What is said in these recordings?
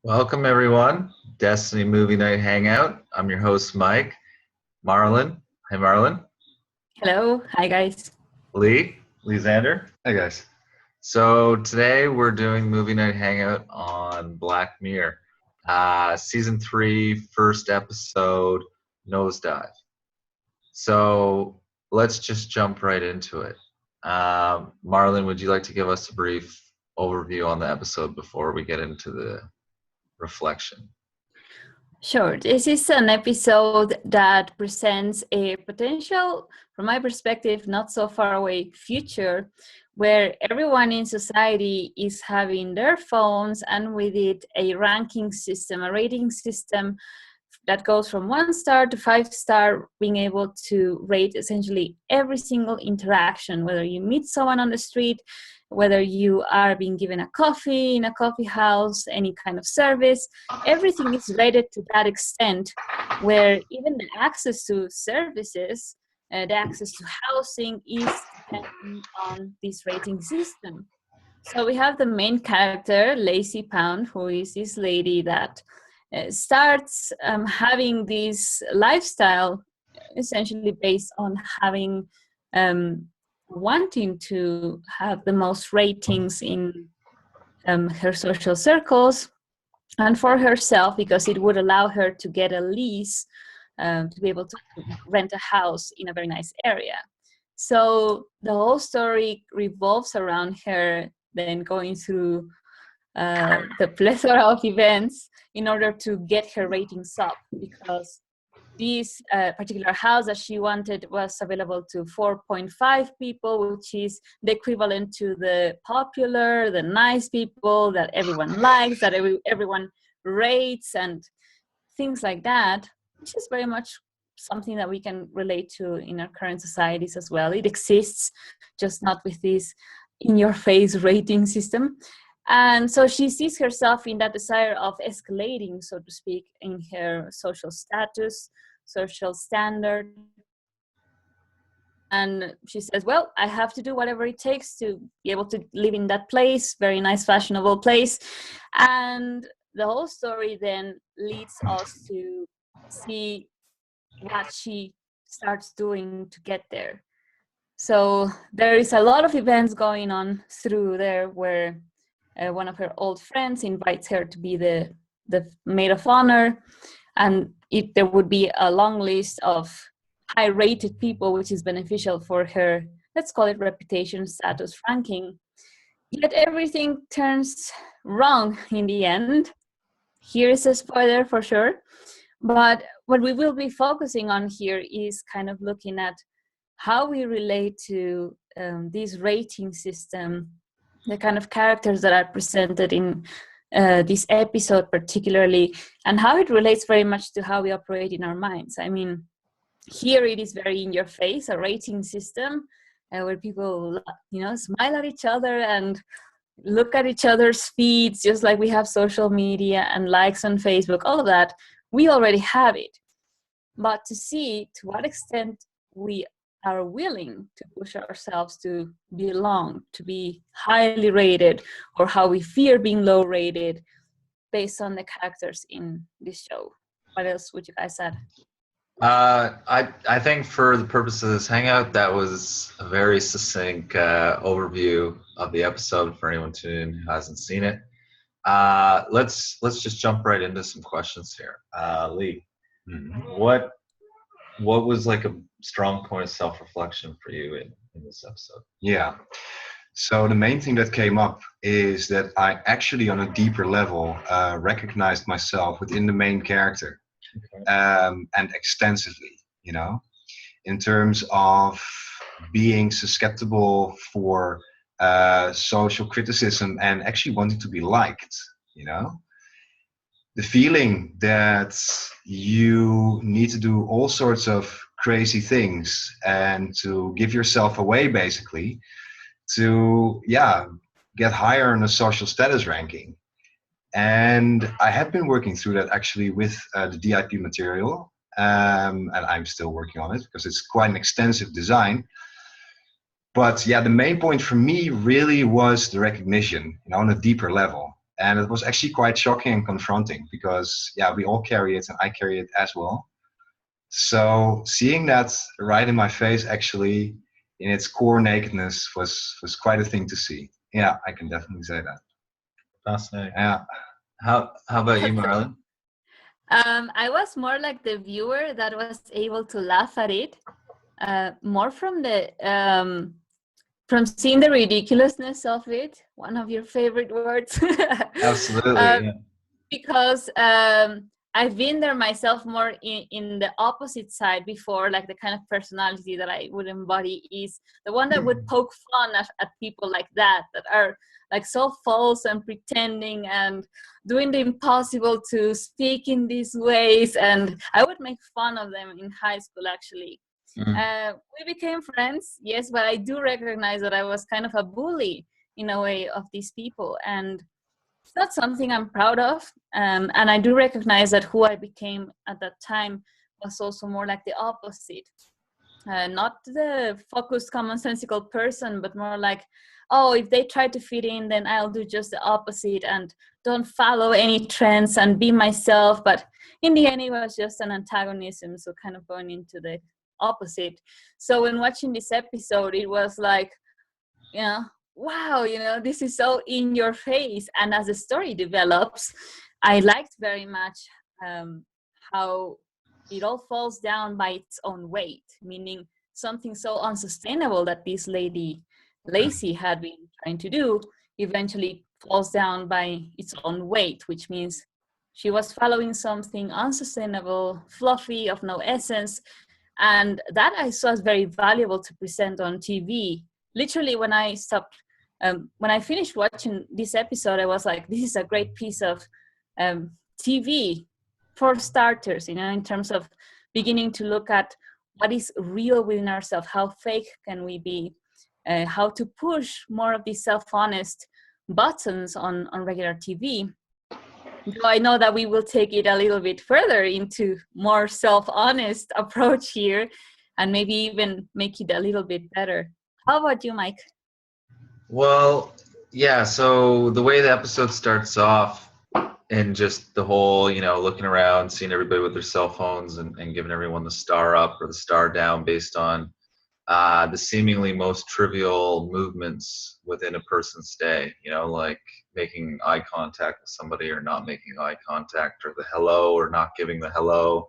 Welcome everyone, Destiny Movie Night Hangout. I'm your host Mike. Marlon. Hey Marlon. Hello. Hi, guys. Lee Zander. Hey guys. So today we're doing Movie Night Hangout on Black Mirror. Season 3, first episode, NoseDive. So let's just jump right into it. Marlon, would you like to give us a brief overview on the episode before we get into the reflection? Sure. This is an episode that presents a potential, from my perspective, not so far away future where everyone in society is having their phones and with it a ranking system, a rating system that goes from 1 star to 5 star, being able to rate essentially every single interaction, whether you meet someone on the street, whether you are being given a coffee in a coffee house, any kind of service, everything is rated to that extent where even the access to services, the access to housing is dependent on this rating system. So we have the main character, Lacey Pound, who is this lady that starts having this lifestyle essentially based on having wanting to have the most ratings in her social circles and for herself, because it would allow her to get a lease to be able to rent a house in a very nice area. So the whole story revolves around her then going through the plethora of events in order to get her ratings up, because this particular house that she wanted was available to 4.5 people, which is the equivalent to the popular, the nice people that everyone likes, that everyone rates, and things like that, which is very much something that we can relate to in our current societies as well. It exists, just not with this in-your-face rating system. And so she sees herself in that desire of escalating, so to speak, in her social status, social standard. And she says, well, I have to do whatever it takes to be able to live in that place, very nice, fashionable place. And the whole story then leads us to see what she starts doing to get there. So there is a lot of events going on through there where one of her old friends invites her to be the maid of honor, and there would be a long list of high-rated people, which is beneficial for her, let's call it reputation, status, ranking. Yet everything turns wrong in the end. Here is a spoiler for sure, but what we will be focusing on here is kind of looking at how we relate to this rating system, the kind of characters that are presented in this episode particularly, and how it relates very much to how we operate in our minds. I mean, here it is very in your face, a rating system where people, smile at each other and look at each other's feeds, just like we have social media and likes on Facebook, all of that. We already have it. But to see to what extent we are willing to push ourselves to belong, to be highly rated, or how we fear being low rated based on the characters in this show. What else would you guys add? I think for the purpose of this hangout, that was a very succinct overview of the episode for anyone tuning in who hasn't seen it. Let's just jump right into some questions here. Lee, what was like a strong point of self-reflection for you in this episode? Yeah. So the main thing that came up is that I actually, on a deeper level, recognized myself within the main character, and extensively, in terms of being susceptible for social criticism and actually wanting to be liked, The feeling that you need to do all sorts of crazy things and to give yourself away, basically, to get higher in a social status ranking. And I have been working through that actually with the DIP material, and I'm still working on it because it's quite an extensive design. But the main point for me really was the recognition, on a deeper level. And it was actually quite shocking and confronting because, yeah, we all carry it and I carry it as well. So seeing that right in my face, actually, in its core nakedness, was quite a thing to see. Yeah, I can definitely say that. Fascinating. Yeah. How about you, Marlon? I was more like the viewer that was able to laugh at it, more from the from seeing the ridiculousness of it. One of your favorite words. Absolutely. Yeah. Because I've been there myself more in the opposite side before, like the kind of personality that I would embody is the one that would poke fun at people like that are like so false and pretending and doing the impossible to speak in these ways. And I would make fun of them in high school, actually. We became friends, yes, but I do recognize that I was kind of a bully in a way of these people. And it's not something I'm proud of. And I do recognize that who I became at that time was also more like the opposite. Not the focused, commonsensical person, but more like, oh, if they try to fit in, then I'll do just the opposite and don't follow any trends and be myself. But in the end, it was just an antagonism. So kind of going into the opposite. So when watching this episode, it was like, you know, wow, you know, this is so in your face. And as the story develops, I liked very much how it all falls down by its own weight, meaning something so unsustainable that this lady Lacey had been trying to do eventually falls down by its own weight, which means she was following something unsustainable, fluffy, of no essence. And that I saw as very valuable to present on TV. Literally, when I stopped, when I finished watching this episode, I was like, this is a great piece of TV for starters, you know, in terms of beginning to look at what is real within ourselves, how fake can we be, how to push more of these self-honest buttons on regular TV. Though I know that we will take it a little bit further into more self-honest approach here and maybe even make it a little bit better. How about you, Mike? Well, yeah, so the way the episode starts off and just the whole, you know, looking around, seeing everybody with their cell phones and giving everyone the star up or the star down based on the seemingly most trivial movements within a person's day, you know, like making eye contact with somebody or not making eye contact, or the hello or not giving the hello,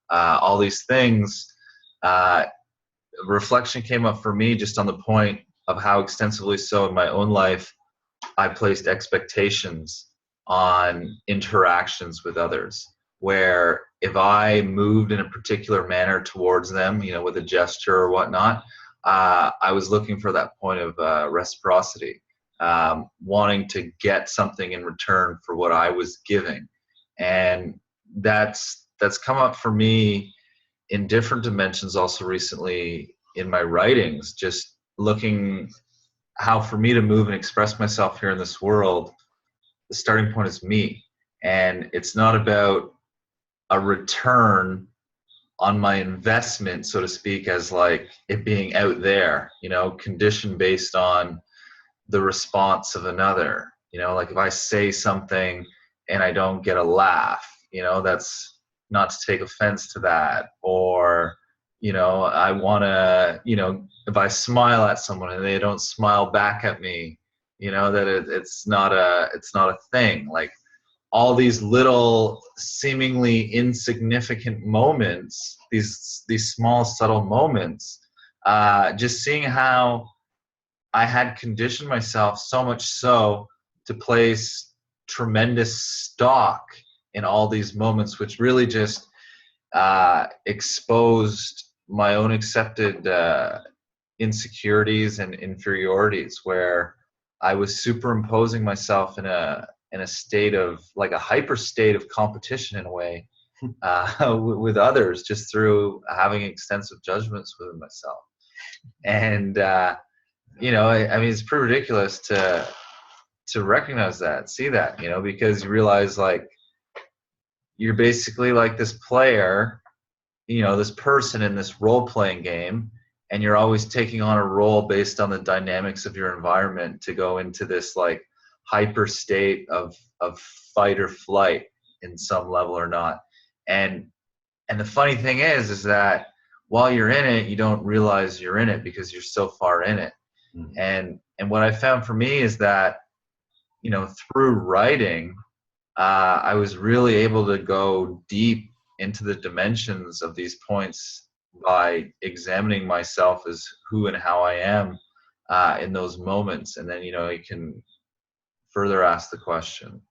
all these things. Reflection came up for me just on the point of how extensively so in my own life I placed expectations on interactions with others, where if I moved in a particular manner towards them, you know, with a gesture or whatnot, I was looking for that point of reciprocity, wanting to get something in return for what I was giving. And that's come up for me in different dimensions also recently in my writings, just looking how for me to move and express myself here in this world, the starting point is me. And it's not about a return on my investment, so to speak, as like it being out there, you know, conditioned based on the response of another. You know, like if I say something and I don't get a laugh, you know, that's not to take offense to that. Or, you know, I want to, you know, if I smile at someone and they don't smile back at me, you know, that it's not a thing. Like all these little seemingly insignificant moments, these small subtle moments, just seeing how I had conditioned myself so much so to place tremendous stock in all these moments, which really just exposed my own accepted insecurities and inferiorities, where I was superimposing myself in a state of like a hyper state of competition in a way with others, just through having extensive judgments within myself. And you know, I mean, it's pretty ridiculous to recognize that, see that, you know, because you realize like you're basically like this player, you know, this person in this role-playing game, and you're always taking on a role based on the dynamics of your environment to go into this like hyper state of fight or flight in some level or not. And the funny thing is that while you're in it, you don't realize you're in it because you're so far in it. And what I found for me is that, you know, through writing, I was really able to go deep into the dimensions of these points by examining myself as who and how I am in those moments. And then, you know, you can further ask the question.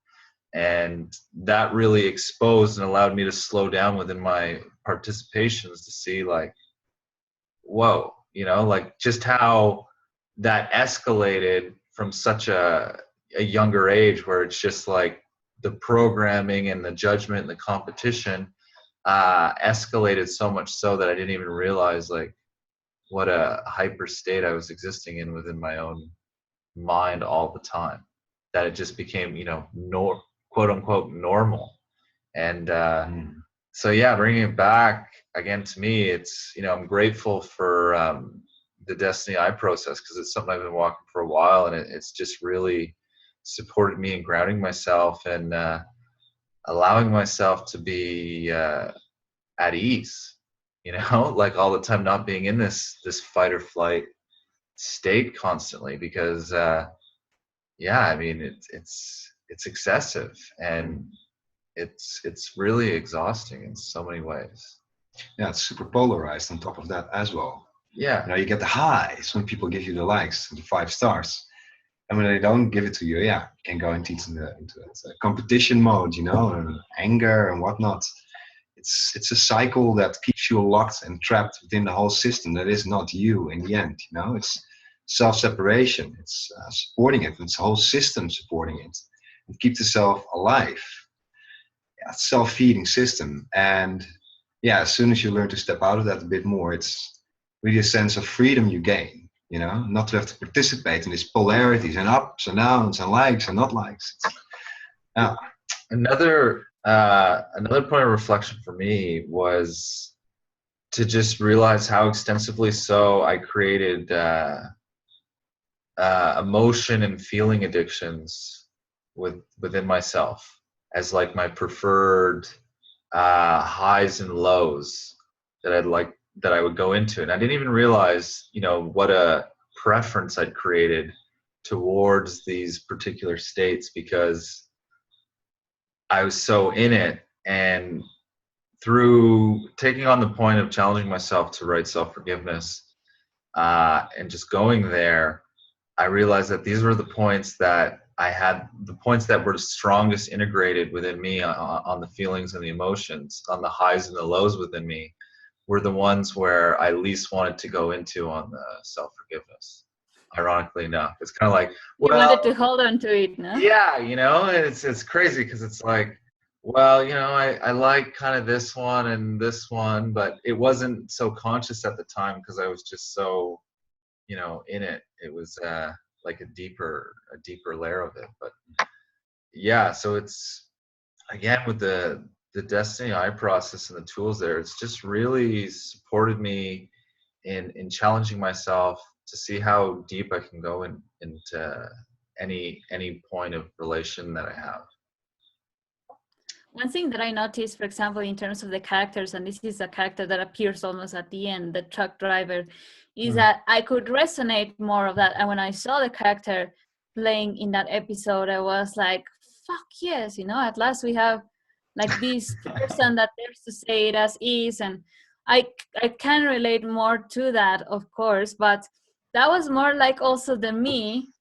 And that really exposed and allowed me to slow down within my participations to see, like, whoa, you know, like just how that escalated from such a younger age, where it's just like the programming and the judgment and the competition escalated so much so that I didn't even realize like what a hyper state I was existing in within my own mind all the time, that it just became, you know, quote unquote normal. And so yeah, bringing it back again, to me, it's, you know, I'm grateful for the Desteni I process, because it's something I've been walking for a while, and it's just really supported me in grounding myself and allowing myself to be at ease, you know, like all the time, not being in this fight or flight state constantly, because yeah, I mean, it's excessive, and it's really exhausting in so many ways. Yeah, it's super polarized on top of that as well. Yeah. You know, you get the highs when people give you the likes, the 5 stars. And when they don't give it to you, yeah, you can go into that competition mode, you know, and anger and whatnot. It's a cycle that keeps you locked and trapped within the whole system that is not you in the end, you know. It's self-separation. It's supporting it. It's the whole system supporting it. It keeps itself alive. Yeah, it's a self-feeding system. And yeah, as soon as you learn to step out of that a bit more, it's really a sense of freedom you gain, you know, not to have to participate in these polarities and ups and downs and likes and not likes. Yeah. Another point of reflection for me was to just realize how extensively so I created emotion and feeling addictions within myself as like my preferred highs and lows that I would go into. And I didn't even realize, you know, what a preference I'd created towards these particular states, because I was so in it. And through taking on the point of challenging myself to write self-forgiveness and just going there, I realized that these were the points that I had, the points that were strongest integrated within me on the feelings and the emotions, on the highs and the lows within me, were the ones where I least wanted to go into on the self-forgiveness. Ironically enough, it's kind of like, well, you wanted to hold on to it, no? Yeah, you know, it's crazy, because it's like, well, you know, I like kind of this one and this one, but it wasn't so conscious at the time because I was just so, you know, in it. It was like a deeper layer of it. But yeah, so it's, again, with the Desteni I process and the tools there, it's just really supported me in challenging myself to see how deep I can go into any point of relation that I have. One thing that I noticed, for example, in terms of the characters, and this is a character that appears almost at the end, the truck driver, is that I could resonate more of that. And when I saw the character playing in that episode, I was like, fuck yes, you know, at last we have like this person that dares to say it as is. And I can relate more to that, of course, but that was more like also the me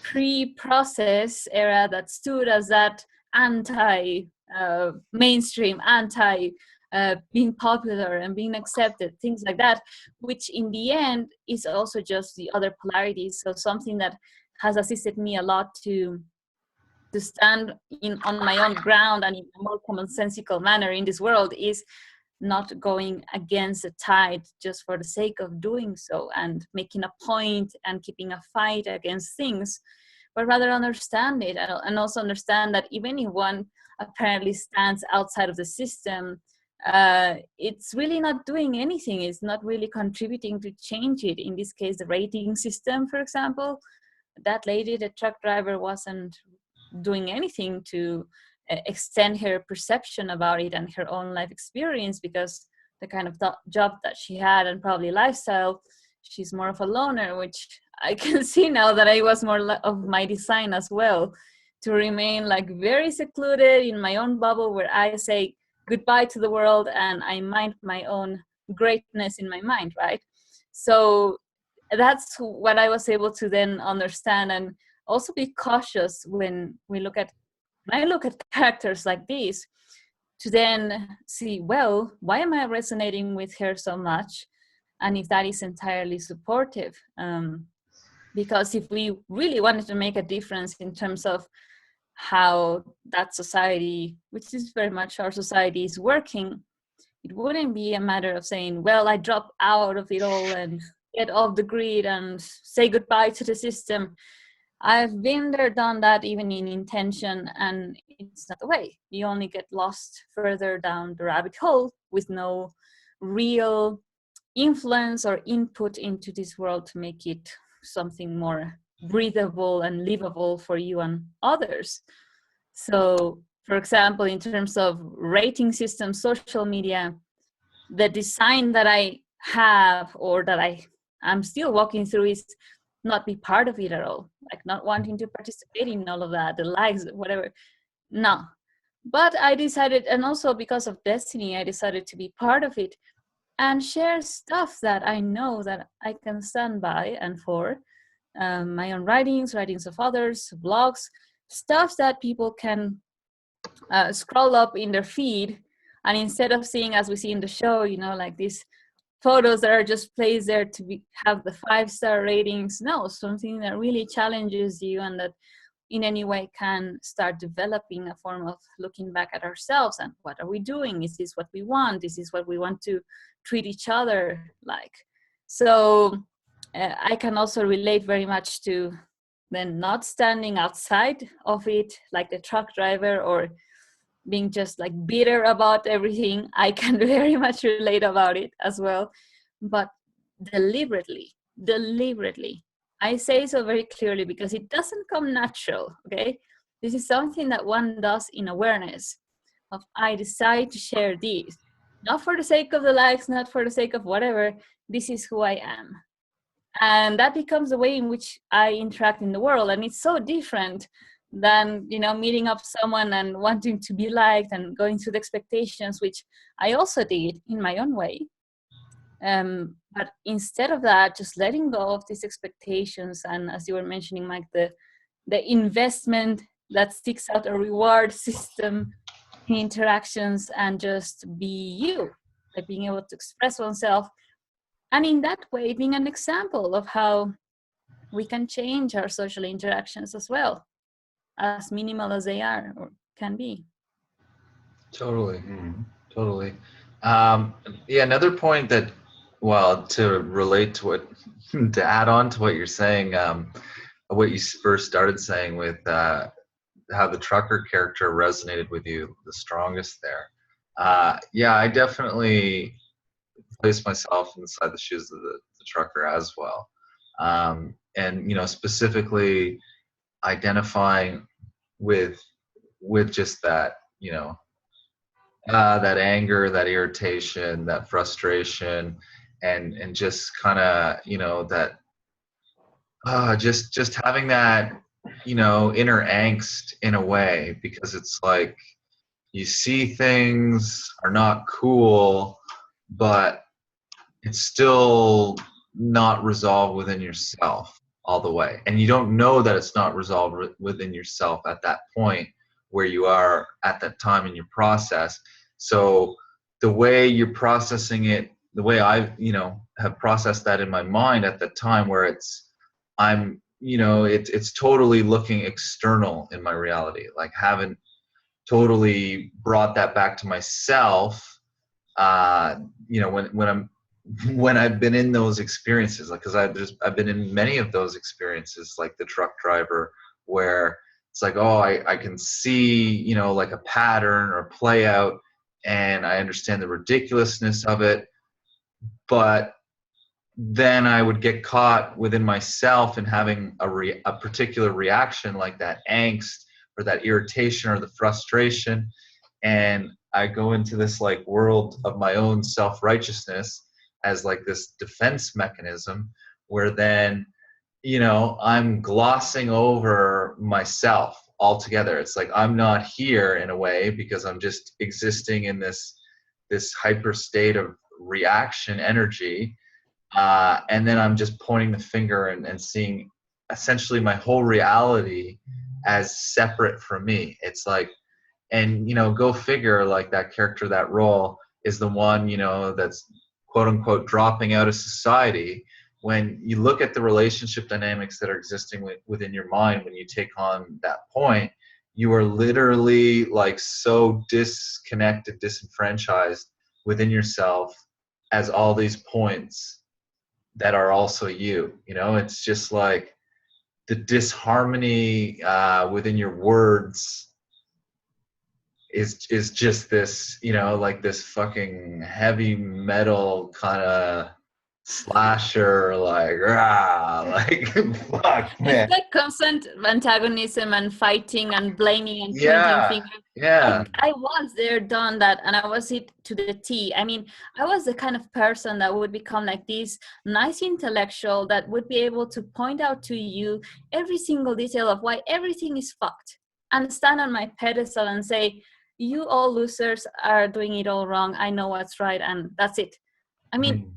pre-process era that stood as that anti mainstream, anti being popular and being accepted, things like that, which in the end is also just the other polarities. So something that has assisted me a lot to stand on my own ground and in a more commonsensical manner in this world is not going against the tide just for the sake of doing so and making a point and keeping a fight against things, but rather understand it and also understand that even if one apparently stands outside of the system, it's really not doing anything. It's not really contributing to change it. In this case, the rating system, for example, that lady, the truck driver, wasn't doing anything to extend her perception about it and her own life experience, because the kind of job that she had and probably lifestyle, she's more of a loner, which I can see now that I was more of my design as well, to remain like very secluded in my own bubble where I say goodbye to the world and I mind my own greatness in my mind, right? So that's what I was able to then understand, and also be cautious when I look at characters like these, to then see, well, why am I resonating with her so much? And if that is entirely supportive. Because if we really wanted to make a difference in terms of how that society, which is very much our society, is working, it wouldn't be a matter of saying, well, I drop out of it all and get off the grid and say goodbye to the system. I've been there, done that, even in intention, and it's not the way. You only get lost further down the rabbit hole with no real influence or input into this world to make it something more breathable and livable for you and others. So, for example, in terms of rating systems, social media, the design that I have, or that I'm still walking through, is not be part of it at all, like not wanting to participate in all of that, the likes, whatever. No. But I decided, and also because of Destiny, I decided to be part of it and share stuff that I know that I can stand by and for. My own writings of others, blogs, stuff that people can scroll up in their feed, and instead of seeing, as we see in the show, like these photos that are just placed there to have the 5-star ratings, no, something that really challenges you and that in any way can start developing a form of looking back at ourselves and what are we doing? Is this what we want? Is this what we want to treat each other like? So I can also relate very much to then not standing outside of it like the truck driver, or being just like bitter about everything. I can very much relate about it as well, but deliberately, I say so very clearly because it doesn't come natural, okay? This is something that one does in awareness of, I decide to share this, not for the sake of the likes, not for the sake of whatever, this is who I am. And that becomes the way in which I interact in the world. And it's so different than, meeting up someone and wanting to be liked and going through the expectations, which I also did in my own way. But instead of that, just letting go of these expectations, and as you were mentioning, Mike, the investment that sticks out, a reward system in interactions, and just be you, like being able to express oneself, and in that way being an example of how we can change our social interactions as well, as minimal as they are or can be. Totally. Totally. Yeah, another point that, well, to relate to what, to add on to what you're saying, what you first started saying with how the trucker character resonated with you the strongest there. Yeah, I definitely place myself inside the shoes of the trucker as well. And, specifically identifying with just that, that anger, that irritation, that frustration, and just kind of, that just having that, inner angst in a way, because it's like you see things are not cool, but it's still not resolved within yourself all the way, and you don't know that it's not resolved within yourself at that point where you are at that time in your process. So the way you're processing it, the way I have processed that in my mind at the time, where it's totally looking external in my reality, like haven't totally brought that back to myself. When I've been in those experiences, like, because I've been in many of those experiences, like the truck driver, where it's like, oh, I can see, like a pattern or play out, and I understand the ridiculousness of it, but then I would get caught within myself and having a particular reaction, like that angst, or that irritation or the frustration. And I go into this like world of my own self-righteousness as like this defense mechanism, where then, you know, I'm glossing over myself altogether. It's like I'm not here in a way because I'm just existing in this hyper state of reaction energy, and then I'm just pointing the finger and seeing essentially my whole reality as separate from me. It's like, and you know, go figure, like that character, that role is the one, you know, that's quote unquote dropping out of society. When you look at the relationship dynamics that are existing within your mind, when you take on that point, you are literally like so disconnected, disenfranchised within yourself as all these points that are also you. You know, it's just like the disharmony within your words is just this, you know, like this fucking heavy metal kind of slasher, like rah, like fuck man. It's like constant antagonism and fighting and blaming and pointing Yeah, fingers. yeah. I was there, done that, and I was it to the T. I mean, I was the kind of person that would become like this nice intellectual that would be able to point out to you every single detail of why everything is fucked, and stand on my pedestal and say, you all losers are doing it all wrong. I know what's right, and that's it. I mean,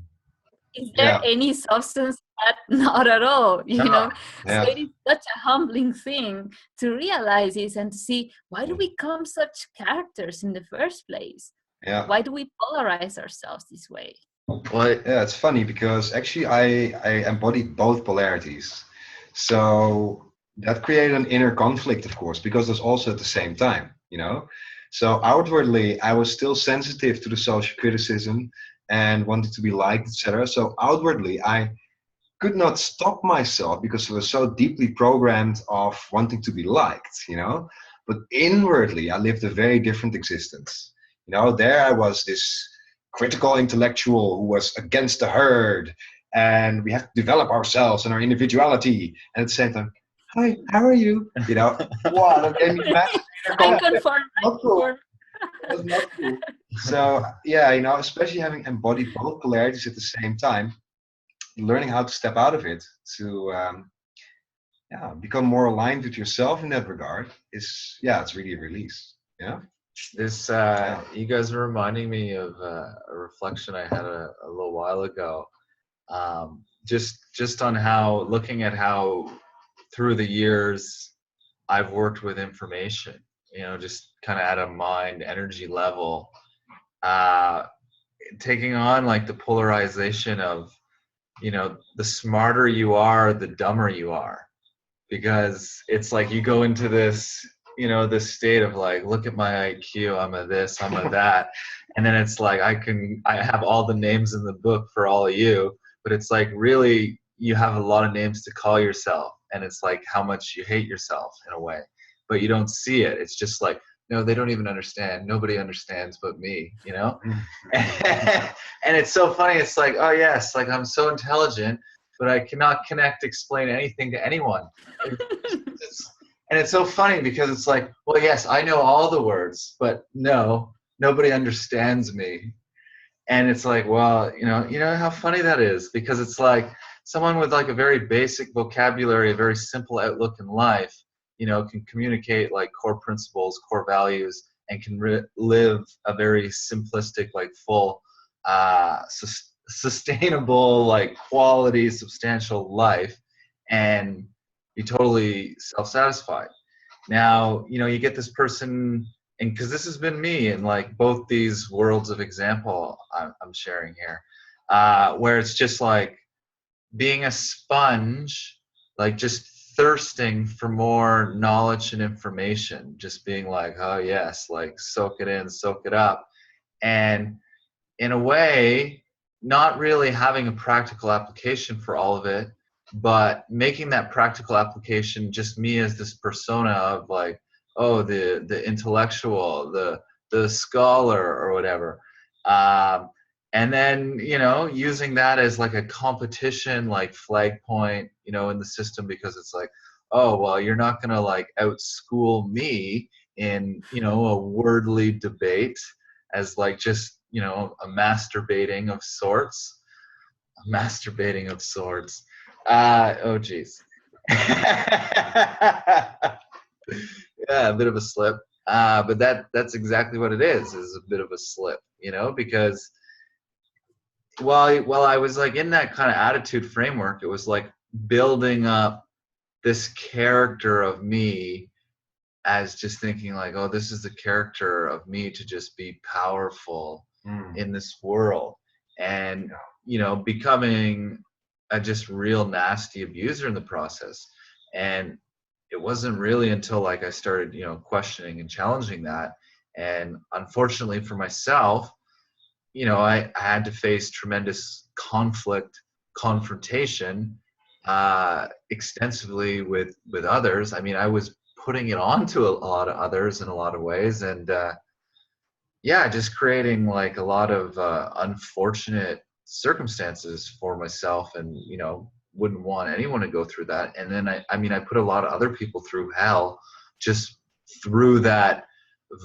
is there Yeah. any substance to that? Not at all, you know? So Yeah. it is such a humbling thing to realize this and to see, why do we become such characters in the first place? Yeah. Why do we polarize ourselves this way? Well, Yeah, it's funny because actually I embodied both polarities. So that created an inner conflict, of course, because there's also at the same time, you know? So outwardly, I was still sensitive to the social criticism and wanted to be liked, etc. So outwardly, I could not stop myself because I was so deeply programmed of wanting to be liked, you know? But inwardly, I lived a very different existence. You know, there I was this critical intellectual who was against the herd, and we have to develop ourselves and our individuality. And at the same time, hi, how are you? You know, wow, that gave me massive inner I conflict. conform. Not cool. It was not cool. So yeah, you know, especially having embodied both polarities at the same time, learning how to step out of it to become more aligned with yourself in that regard is, yeah, it's really a release. Yeah. this you guys are reminding me of a reflection I had a little while ago. Just on how, looking at how through the years I've worked with information, you know, just kind of at a mind energy level, taking on like the polarization of, you know, the smarter you are, the dumber you are, because it's like you go into this, you know, this state of like, look at my IQ, I'm a this, I'm a that, and then it's like I have all the names in the book for all of you, but it's like really you have a lot of names to call yourself, and it's like how much you hate yourself in a way, but you don't see it. It's just like, no, they don't even understand. Nobody understands but me, you know? And it's so funny. It's like, oh yes, like I'm so intelligent, but I cannot connect, explain anything to anyone. And it's so funny because it's like, well, yes, I know all the words, but no, nobody understands me. And it's like, well, you know how funny that is, because it's like someone with like a very basic vocabulary, a very simple outlook in life, you know, can communicate like core principles, core values, and can live a very simplistic, like full, sustainable, like quality, substantial life, and be totally self-satisfied. Now, you know, you get this person, and because this has been me in like both these worlds of example I'm sharing here, where it's just like being a sponge, like just thirsting for more knowledge and information, just being like, oh yes, like soak it in, soak it up. And in a way, not really having a practical application for all of it, but making that practical application just me as this persona of like, oh, the intellectual, the scholar or whatever. And then, you know, using that as like a competition, like flag point, you know, in the system, because it's like, oh, well, you're not going to like outschool me in, you know, a wordly debate as like just, you know, a masturbating of sorts. Masturbating of sorts. Oh, geez. Yeah, a bit of a slip. But that's exactly what it is a bit of a slip, you know, because while I was like in that kind of attitude framework, it was like building up this character of me as just thinking like, oh, this is the character of me to just be powerful in this world, and you know, becoming a just real nasty abuser in the process. And it wasn't really until like I started, you know, questioning and challenging that, and unfortunately for myself, you know, I had to face tremendous confrontation, extensively with others. I mean, I was putting it on to a lot of others in a lot of ways, and yeah, just creating like a lot of unfortunate circumstances for myself, and you know, wouldn't want anyone to go through that. And then I mean, I put a lot of other people through hell just through that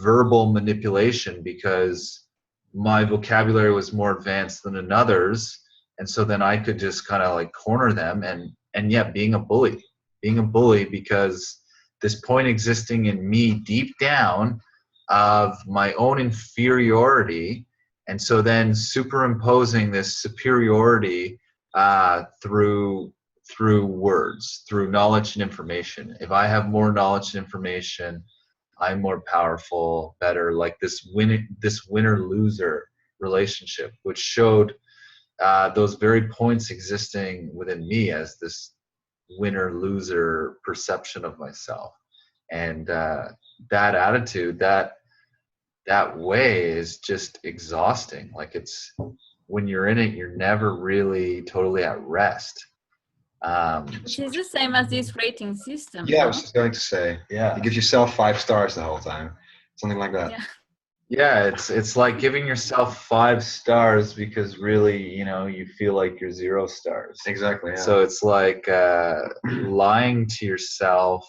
verbal manipulation, because my vocabulary was more advanced than another's, and so then I could just kind of like corner them, and yet being a bully because this point existing in me deep down of my own inferiority, and so then superimposing this superiority through words, through knowledge and information. If I have more knowledge and information, I'm more powerful, better, like this winner-loser relationship, which showed those very points existing within me as this winner-loser perception of myself. And that attitude, that way is just exhausting. Like, it's, when you're in it, you're never really totally at rest. Which is the same as this rating system. Yeah, no? I was just going to say. Yeah. You give yourself 5 stars the whole time. Something like that. Yeah. Yeah, it's like giving yourself 5 stars because really, you know, you feel like you're 0 stars. Exactly. Yeah. So it's like lying to yourself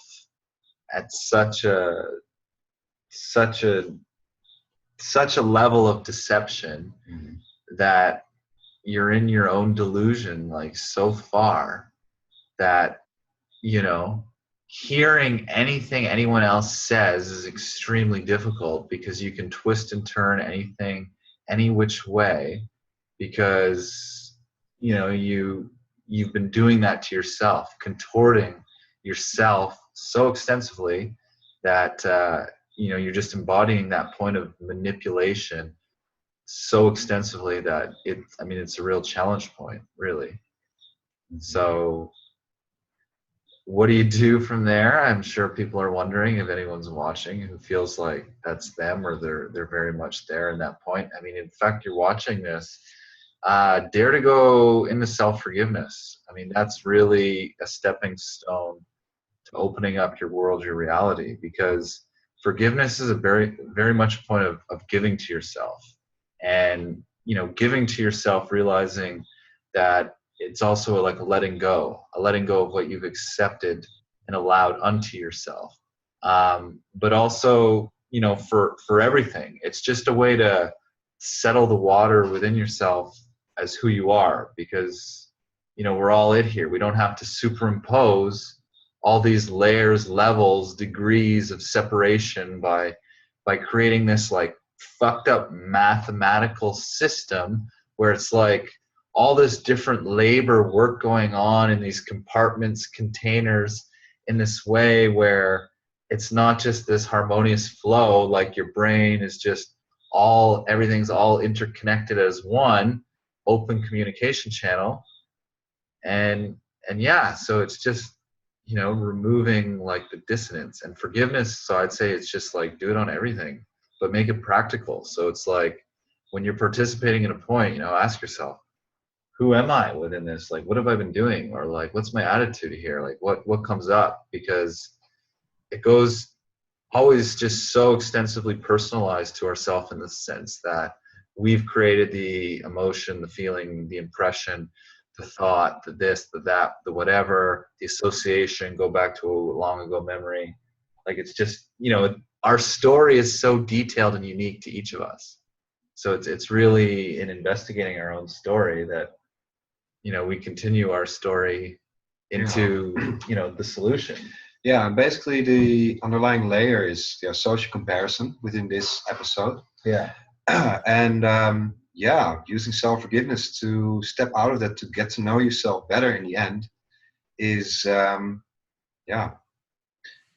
at such a level of deception that you're in your own delusion like so far that, you know, hearing anything anyone else says is extremely difficult, because you can twist and turn anything any which way, because you know, you've been doing that to yourself, contorting yourself so extensively that you know, you're just embodying that point of manipulation so extensively that I mean, it's a real challenge point, really. So what do you do from there? I'm sure people are wondering, if anyone's watching who feels like that's them, or they're very much there in that point. I mean, in fact, you're watching this, dare to go into self-forgiveness. I mean, that's really a stepping stone to opening up your world, your reality, because forgiveness is a very, very much a point of giving to yourself. And, you know, giving to yourself, realizing that it's also like a letting go of what you've accepted and allowed unto yourself. But also, you know, for everything, it's just a way to settle the water within yourself as who you are, because, you know, we're all it here. We don't have to superimpose all these layers, levels, degrees of separation by creating this like fucked up mathematical system where it's like all this different labor work going on in these compartments, containers, in this way where it's not just this harmonious flow, like your brain is just everything's all interconnected as one open communication channel. And yeah, so it's just, you know, removing like the dissonance. And forgiveness, so I'd say it's just like do it on everything, but make it practical. So it's like when you're participating in a point, you know, ask yourself, who am I within this? Like, what have I been doing? Or like, what's my attitude here? Like, what comes up? Because it goes always just so extensively personalized to ourselves, in the sense that we've created the emotion, the feeling, the impression, the thought, the this, the that, the whatever, the association, go back to a long ago memory. Like it's just, our story is so detailed and unique to each of us. So it's really in investigating our own story that, we continue our story into, the solution. Yeah, and basically the underlying layer is social comparison within this episode. Yeah. And using self-forgiveness to step out of that, to get to know yourself better in the end is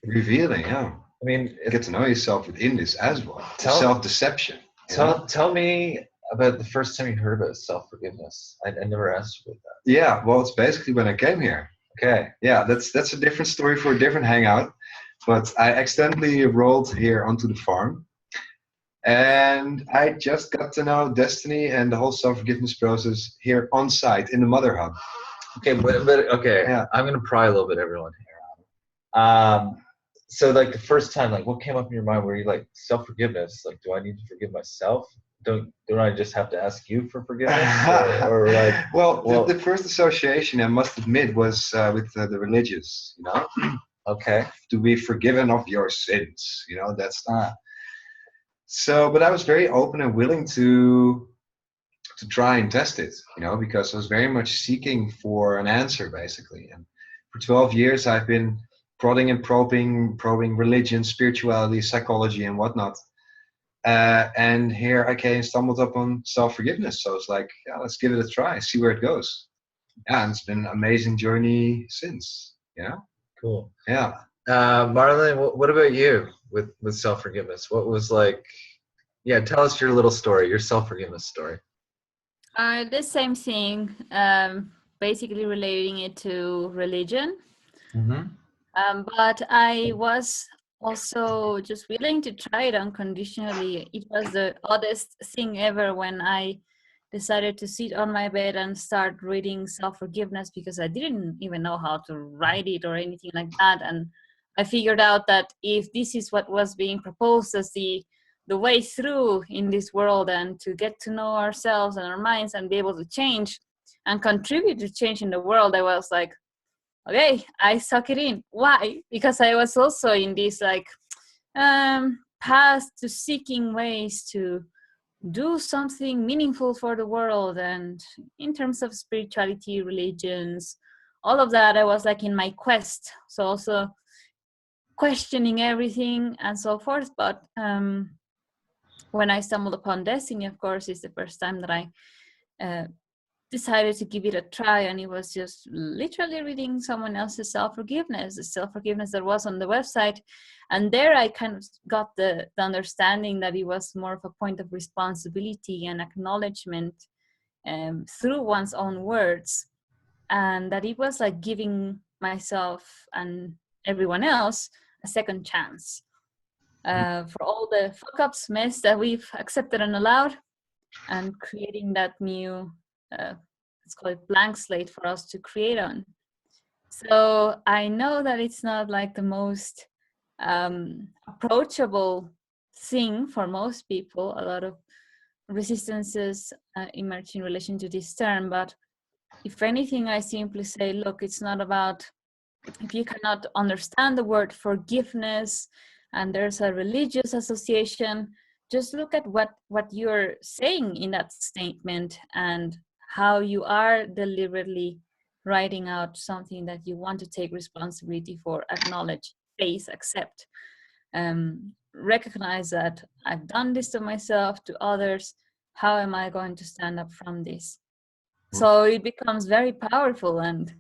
revealing. I mean, get to know yourself within this as well. Self-deception. Tell me about the first time you heard about self-forgiveness. I never asked you about that. Yeah, well, it's basically when I came here. Okay. Yeah, that's a different story for a different hangout. But I accidentally rolled here onto the farm. And I just got to know Desteni and the whole self-forgiveness process here on site in the Mother Hub. Okay, but okay, yeah. I'm gonna pry a little bit, everyone here. So like the first time, like what came up in your mind? Were you like self-forgiveness? Like, do I need to forgive myself? Don't I just have to ask you for forgiveness? or like? Well, the first association I must admit was with the religious. Okay. To be forgiven of your sins. That stuff. So, but I was very open and willing to try and test it, because I was very much seeking for an answer, basically. And for 12 years, I've been prodding and probing religion, spirituality, psychology, and whatnot. And here I stumbled upon self-forgiveness. So it's like, let's give it a try, see where it goes. Yeah, and it's been an amazing journey since. Cool. Yeah. Marlene, what about you with self-forgiveness? What was like, tell us your little story, your self-forgiveness story. The same thing, basically relating it to religion. Mm-hmm. But I was also just willing to try it unconditionally. It was the oddest thing ever when I decided to sit on my bed and start reading self-forgiveness, because I didn't even know how to write it or anything like that. And I figured out that if this is what was being proposed as the way through in this world, and to get to know ourselves and our minds and be able to change and contribute to change in the world, I was like, okay, I suck it in. Why? Because I was also in this path to seeking ways to do something meaningful for the world. And in terms of spirituality, religions, all of that, I was like in my quest. So also questioning everything and so forth. But when I stumbled upon Desteni, of course, it's the first time that I decided to give it a try, and it was just literally reading someone else's self-forgiveness, the self-forgiveness that was on the website. And there I kind of got the understanding that it was more of a point of responsibility and acknowledgement through one's own words, and that it was like giving myself and everyone else a second chance for all the fuck-ups, mess that we've accepted and allowed, and creating that new let's call it blank slate for us to create on. So I know that it's not like the most approachable thing for most people. A lot of resistances emerge in relation to this term, but if anything, I simply say, look, it's not about, if you cannot understand the word forgiveness and there's a religious association, just look at what you're saying in that statement and how you are deliberately writing out something that you want to take responsibility for, acknowledge, face, accept, recognize that I've done this to myself, to others. How am I going to stand up from this? So it becomes very powerful. And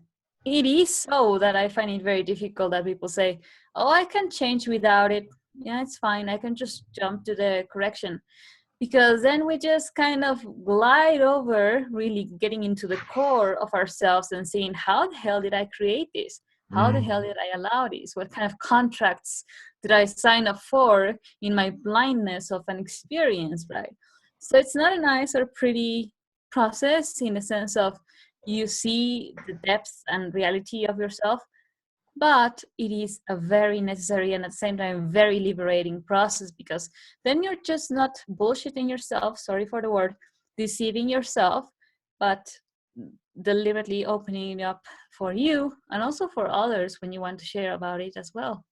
it is so that I find it very difficult that people say, oh, I can change without it. Yeah, it's fine. I can just jump to the correction. Because then we just kind of glide over really getting into the core of ourselves and saying, how the hell did I create this? How the hell did I allow this? What kind of contracts did I sign up for in my blindness of an experience, right? So it's not a nice or pretty process in the sense of you see the depth and reality of yourself, but it is a very necessary and at the same time very liberating process, because then you're just not bullshitting yourself, sorry for the word, deceiving yourself, but deliberately opening it up for you and also for others when you want to share about it as well.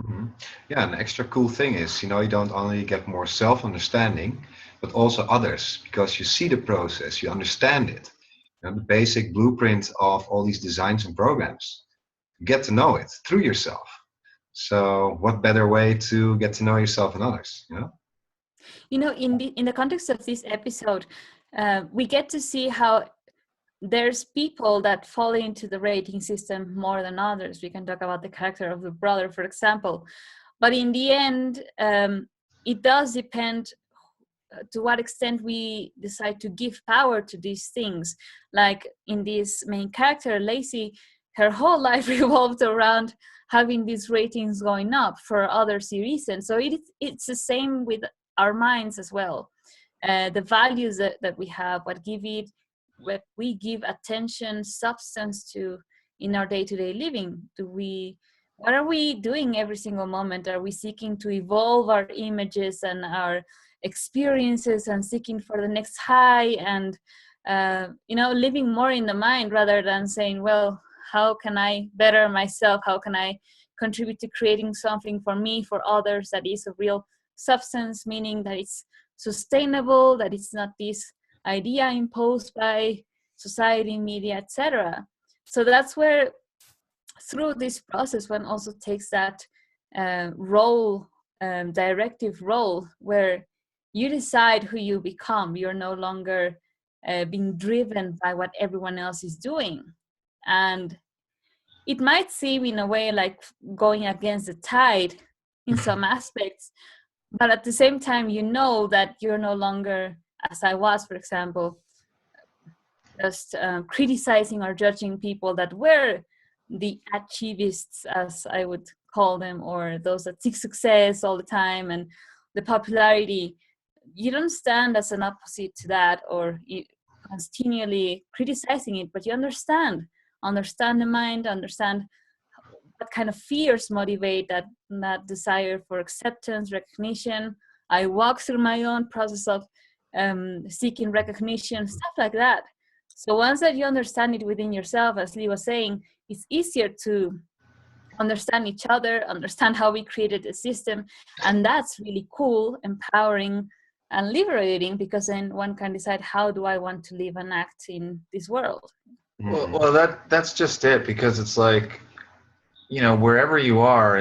Mhm. Yeah, an extra cool thing is, you don't only get more self-understanding, but also others, because you see the process, you understand it, the basic blueprint of all these designs and programs. You get to know it through yourself. So what better way to get to know yourself and others, In the context of this episode, we get to see how there's people that fall into the rating system more than others. We can talk about the character of the brother, for example. But in the end, it does depend to what extent we decide to give power to these things. Like in this main character, Lacey, her whole life revolved around having these ratings going up for other series. And so it's the same with our minds as well. The values that we have, what we give attention, substance to in our day-to-day living. What are we doing every single moment? Are we seeking to evolve our images and our experiences and seeking for the next high and living more in the mind rather than saying, well, how can I better myself? How can I contribute to creating something for me, for others, that is of real substance, meaning that it's sustainable, that it's not this idea imposed by society, media, etc. So that's where, through this process, one also takes that directive role, where you decide who you become. You're no longer being driven by what everyone else is doing. And it might seem in a way like going against the tide in some aspects, but at the same time, you know that you're no longer, as I was, for example, just criticizing or judging people that were the achievists, as I would call them, or those that seek success all the time and the popularity. You don't stand as an opposite to that or continually criticizing it, but you understand the mind, understand what kind of fears motivate that desire for acceptance, recognition. I walk through my own process of seeking recognition, stuff like that. So once that you understand it within yourself, as Lee was saying, it's easier to understand each other, understand how we created a system. And that's really cool, empowering, and liberating, because then one can decide, how do I want to live and act in this world? Well, that's just it, because it's like, wherever you are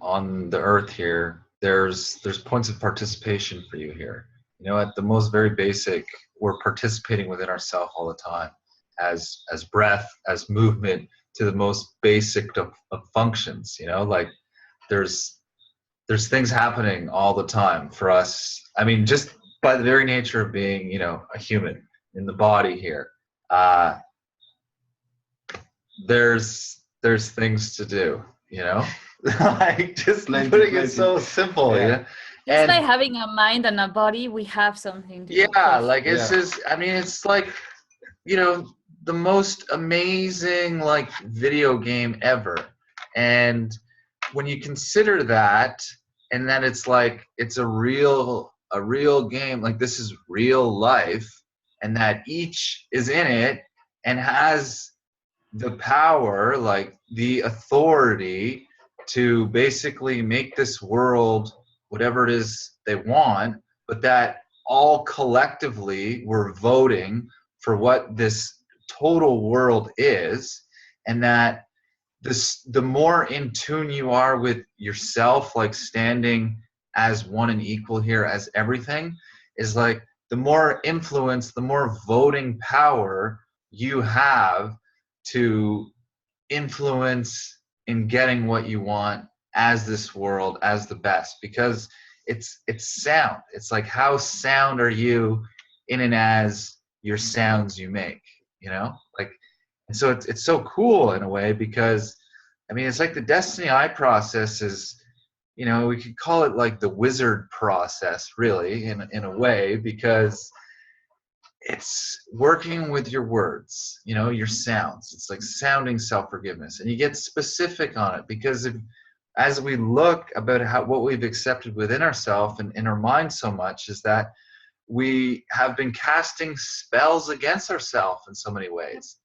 on the earth here, there's points of participation for you here. At the most very basic, we're participating within ourselves all the time, as breath, as movement, to the most basic of functions. Like there's things happening all the time for us. I mean, just by the very nature of being, a human in the body here, there's things to do, like just putting it so simple. Yeah. Just by having a mind and a body, we have something to do. Like it's just, I mean, it's like, the most amazing like video game ever. And when you consider that, and then it's like it's a real game, like this is real life, and that each is in it and has the power, like the authority to basically make this world whatever it is they want, but that all collectively we're voting for what this total world is, and that the more in tune you are with yourself, like standing as one and equal here as everything, is like the more influence, the more voting power you have to influence in getting what you want as this world, as the best, because it's sound. It's like, how sound are you in and as your sounds you make, like, and so it's so cool in a way, because I mean, it's like the Desteni I process is, we could call it like the wizard process, really, in a way, because it's working with your words, your sounds. It's like sounding self-forgiveness, and you get specific on it, because as we look about what we've accepted within ourselves and in our mind so much, is that we have been casting spells against ourselves in so many ways.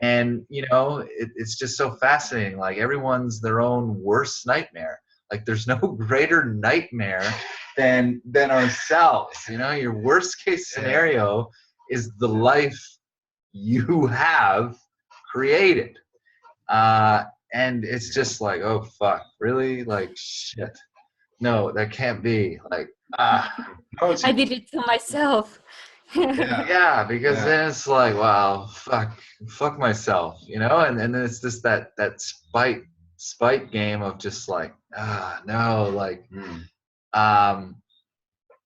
And it's just so fascinating. Like everyone's their own worst nightmare. Like there's no greater nightmare than ourselves. Your worst case scenario is the life you have created. And it's just like, oh fuck, really? Like shit. No, that can't be. Like I did it to myself. yeah, because then it's like, wow, fuck myself, and then it's just that spite game of just like, no, like,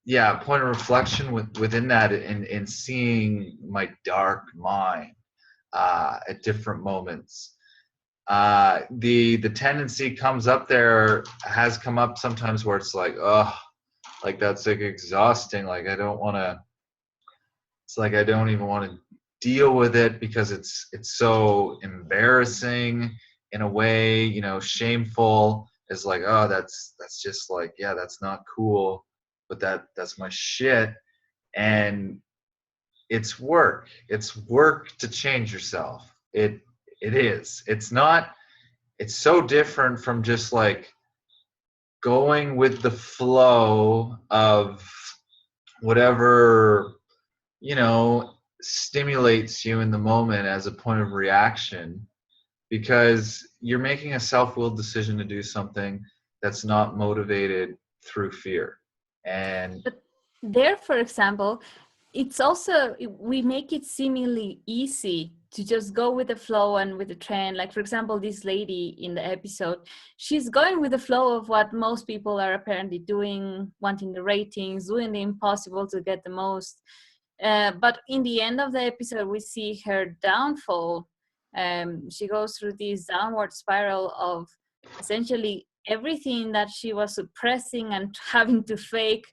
yeah, point of reflection within that, in seeing my dark mind at different moments. The tendency comes up there, has come up sometimes where it's like, oh, like that's like exhausting. Like I don't want to. It's like I don't even want to deal with it because it's so embarrassing in a way, shameful. It's like, oh, that's just like, yeah, that's not cool, but that's my shit. And it's work. It's work to change yourself. It is. It's not. It's so different from just like going with the flow of whatever stimulates you in the moment as a point of reaction, because you're making a self-willed decision to do something that's not motivated through fear. And But there, for example, it's also, we make it seemingly easy to just go with the flow and with the trend. Like, for example, this lady in the episode, she's going with the flow of what most people are apparently doing, wanting the ratings, doing the impossible to get the most. But in the end of the episode, we see her downfall. She goes through this downward spiral of essentially everything that she was suppressing and having to fake.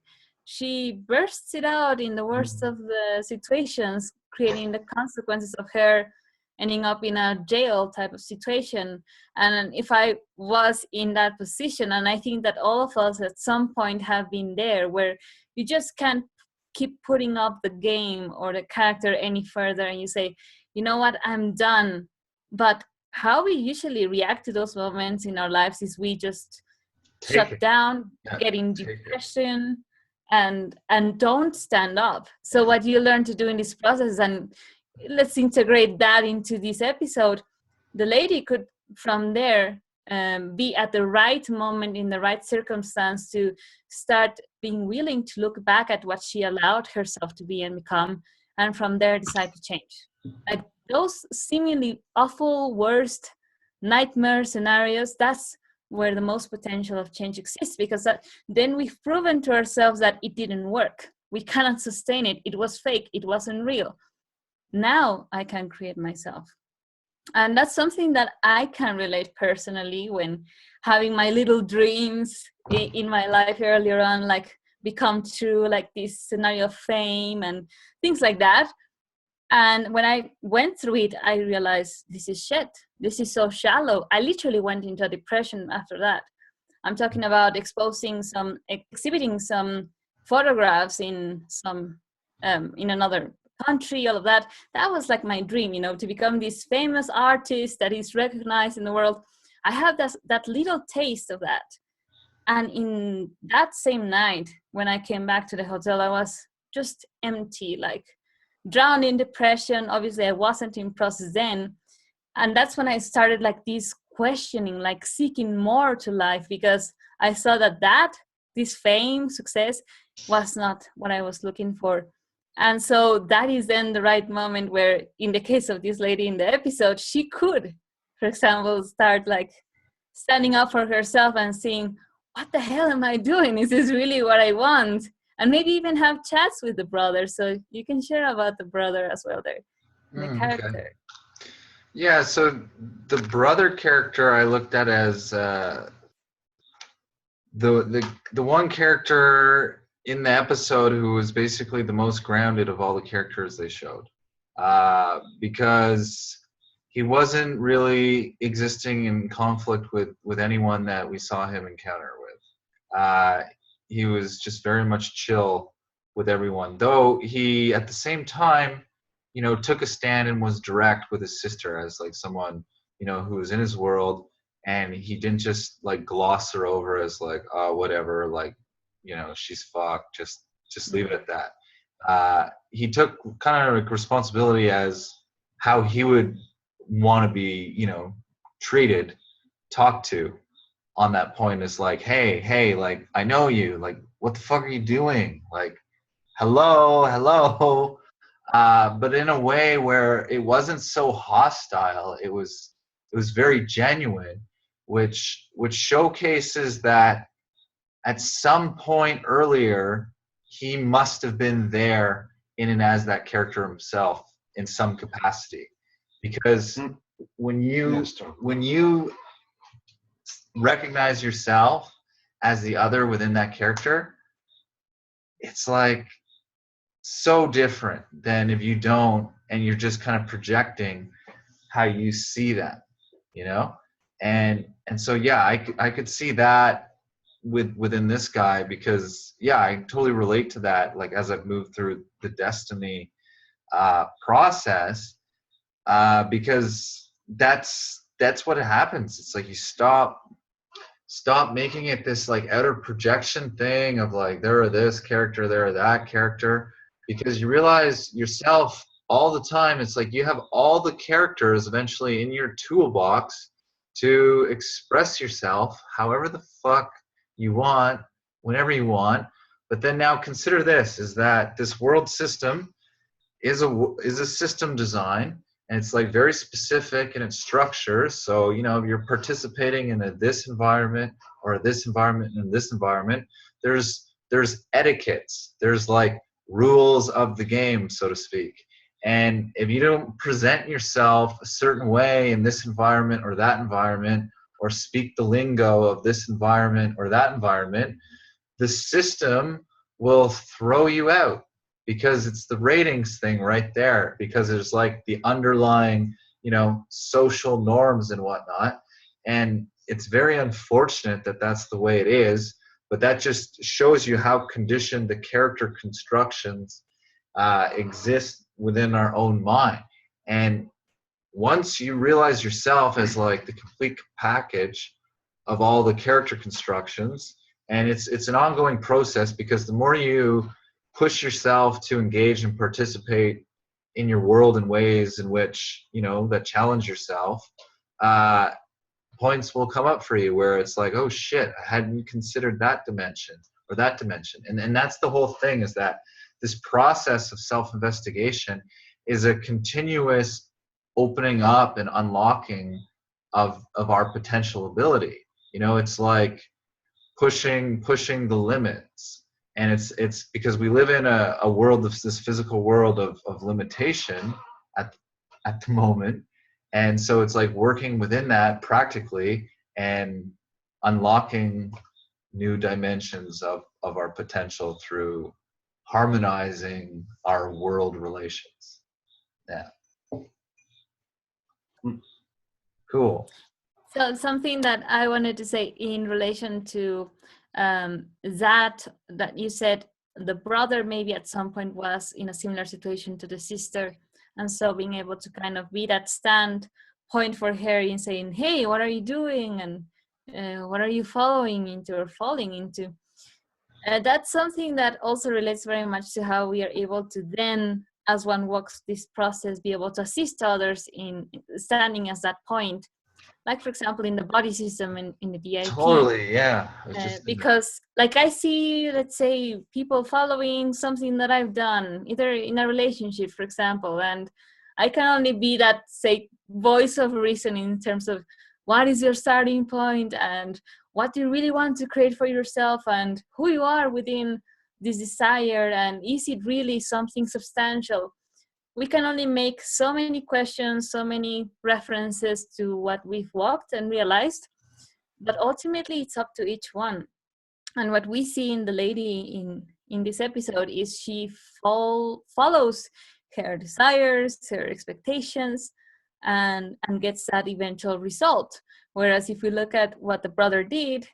She bursts it out in the worst of the situations, creating the consequences of her ending up in a jail type of situation. And if I was in that position, and I think that all of us at some point have been there, where you just can't keep putting up the game or the character any further, and you say, you know what, I'm done. But how we usually react to those moments in our lives is we just shut down, get in depression, and don't stand up. So what you learn to do in this process, and let's integrate that into this episode, the lady could from there be at the right moment in the right circumstance to start being willing to look back at what she allowed herself to be and become, and from there decide to change. Like those seemingly awful, worst nightmare scenarios, that's where the most potential of change exists, because then we've proven to ourselves that it didn't work. We cannot sustain it. It was fake. It wasn't real. Now I can create myself. And that's something that I can relate personally when having my little dreams in my life earlier on, like become true, like this scenario of fame and things like that. And when I went through it, I realized this is shit. This is so shallow. I literally went into a depression after that. I'm talking about exhibiting some photographs in another country, all of that. That was like my dream, to become this famous artist that is recognized in the world. I had that little taste of that. And in that same night, when I came back to the hotel, I was just empty, like drowned in depression. Obviously, I wasn't in process then. And that's when I started like this questioning, like seeking more to life, because I saw that this fame, success was not what I was looking for. And so that is then the right moment where, in the case of this lady in the episode, she could, for example, start like standing up for herself and saying, what the hell am I doing? Is this really what I want? And maybe even have chats with the brother. So you can share about the brother as well there, the character. Okay. Yeah, so the brother character I looked at as the one character in the episode who was basically the most grounded of all the characters they showed, because he wasn't really existing in conflict with anyone that we saw him encounter with. He was just very much chill with everyone, though he at the same time you know, took a stand and was direct with his sister as like someone, you know, who was in his world, and he didn't just like gloss her over as like, oh, whatever, like, you know, she's fucked, just leave it at that. He took kind of like responsibility as how he would want to be, you know, treated, talked to on that point. Is like, hey, like, I know you, like, what the fuck are you doing? Like, hello. But in a way where it wasn't so hostile. It was very genuine, which showcases that at some point earlier he must have been there in and as that character himself in some capacity, because when you recognize yourself as the other within that character, it's like so different than if you don't and you're just kind of projecting how you see that, you know. And so yeah, I could see that within this guy, because yeah, I totally relate to that, like as I've moved through the Desteni process, because that's what happens. It's like you stop making it this like outer projection thing of like, there are this character, there are that character, because you realize yourself all the time. It's like you have all the characters eventually in your toolbox to express yourself however the fuck you want, whenever you want. But then now consider this, is that this world system is a system design, and it's like very specific in its structure. So, you know, if you're participating in this environment or this environment and this environment, there's etiquettes, there's like rules of the game, so to speak. And if you don't present yourself a certain way in this environment or that environment, or speak the lingo of this environment or that environment, the system will throw you out, because it's the ratings thing right there, because there's like the underlying, you know, social norms and whatnot. And it's very unfortunate that that's the way it is, but that just shows you how conditioned the character constructions exist within our own mind. And once you realize yourself as like the complete package of all the character constructions, and it's an ongoing process, because the more you push yourself to engage and participate in your world in ways in which, you know, that challenge yourself, points will come up for you where it's like, oh shit, I hadn't considered that dimension or that dimension. And that's the whole thing, is that this process of self-investigation is a continuous opening up and unlocking of our potential ability. You know, it's like pushing the limits. And it's because we live in a world of this physical world of limitation at the moment. And so it's like working within that practically and unlocking new dimensions of our potential through harmonizing our world relations. Yeah. Cool. So something that I wanted to say in relation to that you said, the brother maybe at some point was in a similar situation to the sister, and so being able to kind of be that stand point for her in saying, hey, what are you doing, and what are you following into or falling into? That's something that also relates very much to how we are able to then, as one walks this process, be able to assist others in standing as that point. Like, for example, in the body system in the DIP. Totally, yeah. Because, like, I see, let's say, people following something that I've done, either in a relationship, for example, and I can only be that, say, voice of reason in terms of what is your starting point and what you really want to create for yourself and who you are within this desire, and is it really something substantial? We can only make so many questions, so many references to what we've walked and realized, but ultimately it's up to each one. And what we see in the lady in this episode is she follows her desires, her expectations, and gets that eventual result. Whereas if we look at what the brother did,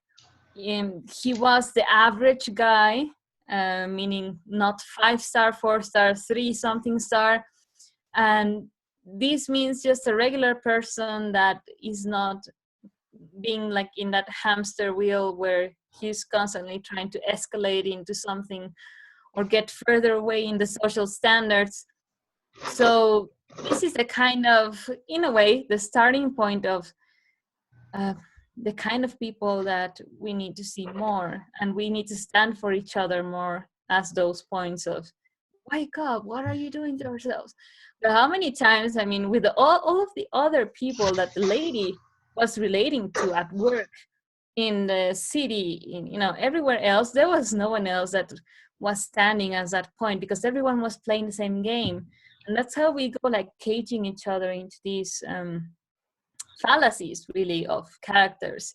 he was the average guy, meaning not 5-star, 4-star, 3-something star, And this means just a regular person that is not being like in that hamster wheel where he's constantly trying to escalate into something or get further away in the social standards. So this is a kind of, in a way, the starting point of the kind of people that we need to see more, and we need to stand for each other more as those points of, wake up, what are you doing to ourselves? But how many times, I mean, with all of the other people that the lady was relating to at work, in the city, in, you know, everywhere else, there was no one else that was standing as that point, because everyone was playing the same game. And that's how we go like caging each other into these fallacies really of characters.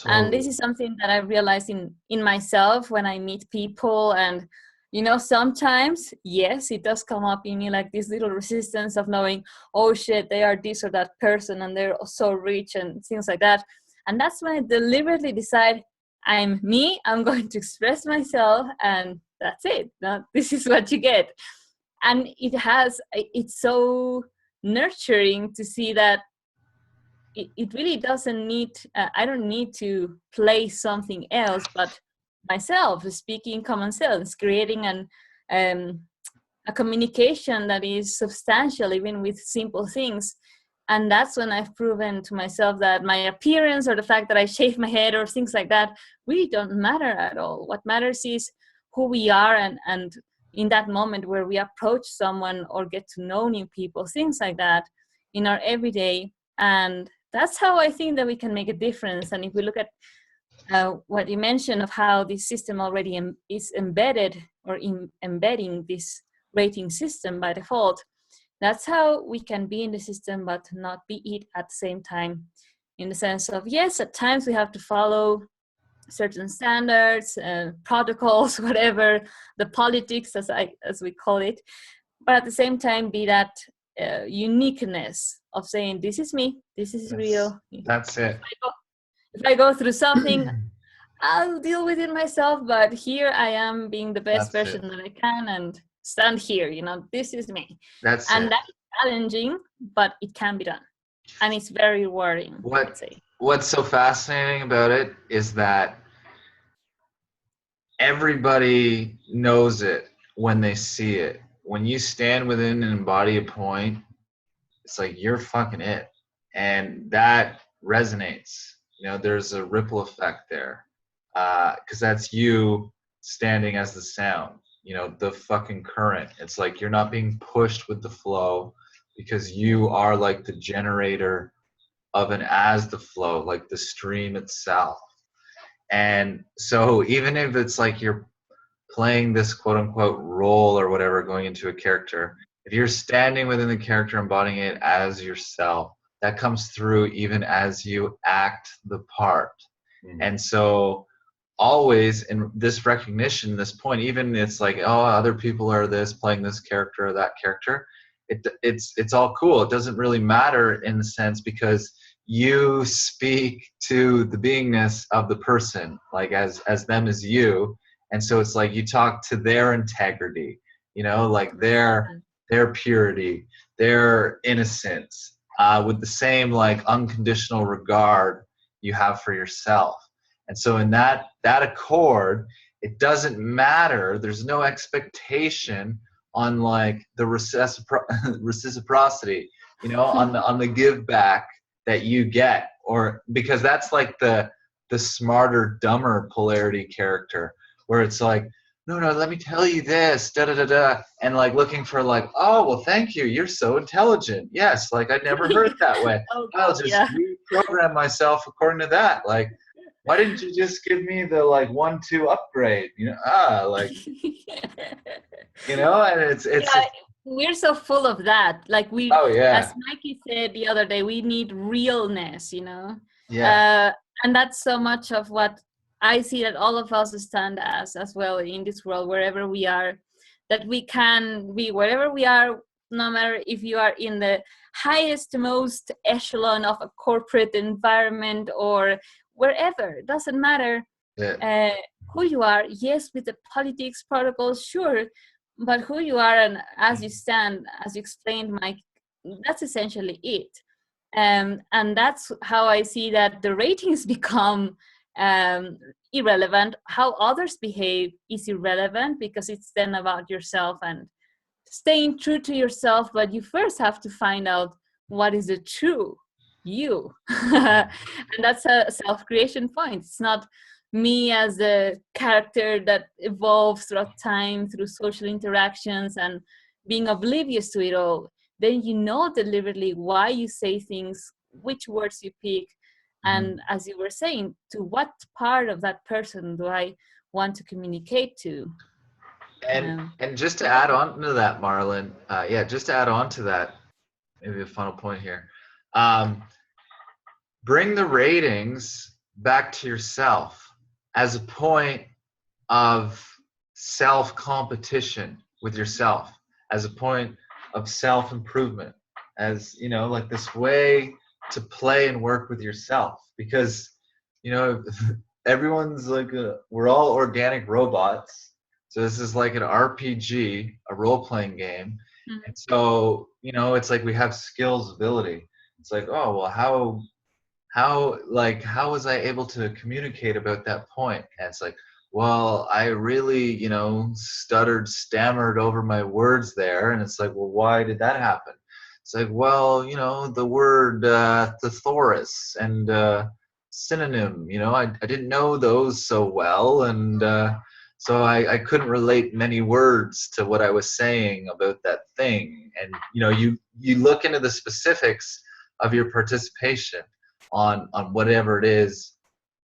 And this is something that I realized in myself when I meet people. And you know, sometimes, yes, it does come up in me like this little resistance of knowing, oh shit, they are this or that person and they're so rich and things like that. And that's when I deliberately decide, I'm me, I'm going to express myself, and that's it. Now, this is what you get. And it's so nurturing to see that it really doesn't need, I don't need to play something else but myself, speaking common sense, creating a communication that is substantial, even with simple things. And that's when I've proven to myself that my appearance or the fact that I shave my head or things like that really don't matter at all. What matters is who we are, and in that moment where we approach someone or get to know new people, things like that in our everyday. And that's how I think that we can make a difference. And if we look at what you mentioned of how this system already is embedded, or embedding this rating system by default, that's how we can be in the system but not be it at the same time. In the sense of, yes, at times we have to follow certain standards, protocols, whatever, the politics as we call it, but at the same time be that uniqueness of saying, this is me, this is real. That's it. If I go through something, I'll deal with it myself, but here I am being the best version that I can and stand here, you know, this is me. That's challenging, but it can be done. And it's very rewarding, I'd say. What's so fascinating about it is that everybody knows it when they see it. When you stand within and embody a point, it's like you're fucking it. And that resonates. You know, there's a ripple effect there. Because that's you standing as the sound, you know, the fucking current. It's like you're not being pushed with the flow, because you are like the generator of an as the flow, like the stream itself. And so even if it's like you're playing this quote unquote role or whatever, going into a character, if you're standing within the character, embodying it as yourself, that comes through even as you act the part. And so always in this recognition, this point, even it's like, oh, other people are this, playing this character or that character, it's all cool. It doesn't really matter in the sense, because you speak to the beingness of the person, like as them as you. And so it's like you talk to their integrity, you know, like their purity, their innocence, with the same like unconditional regard you have for yourself. And so in that accord, it doesn't matter. There's no expectation on like the reciprocity, you know, on the give back that you get, or because that's like the smarter, dumber polarity character, where it's like, no, let me tell you this, and like looking for like, oh, well, thank you, you're so intelligent. Yes, like I never heard it that way. I'll just reprogram myself according to that. Like, why didn't you just give me the like 1-2 upgrade? You know, like, you know, and it's we're so full of that. Like as Mikey said the other day, we need realness, you know. And that's so much of what I see that all of us stand as well in this world, wherever we are, that we can be wherever we are, no matter if you are in the highest, most echelon of a corporate environment or wherever, it doesn't matter who you are. Yes, with the politics protocols, sure, but who you are and as you stand, as you explained, Mike, that's essentially it. And that's how I see that the ratings become irrelevant. How others behave is irrelevant, because it's then about yourself and staying true to yourself. But you first have to find out what is the true you. And that's a self-creation point. It's not me as a character that evolves throughout time, through social interactions and being oblivious to it all. Then you know deliberately why you say things, which words you pick, and as you were saying, to what part of that person do I want to communicate to. And just to add on to that, Marlon, just to add on to that, maybe a final point here. Bring the ratings back to yourself as a point of self-competition with yourself, as a point of self-improvement, as, you know, like this way to play and work with yourself. Because, you know, everyone's like, we're all organic robots. So this is like an RPG, a role-playing game. And so, you know, it's like we have skills, ability. It's like, oh, well, how was I able to communicate about that point? And it's like, well, I really, you know, stammered over my words there. And it's like, well, why did that happen? It's like, well, you know, the word thesaurus and synonym, you know, I didn't know those so well. And so I couldn't relate many words to what I was saying about that thing. And, you know, you look into the specifics of your participation on whatever it is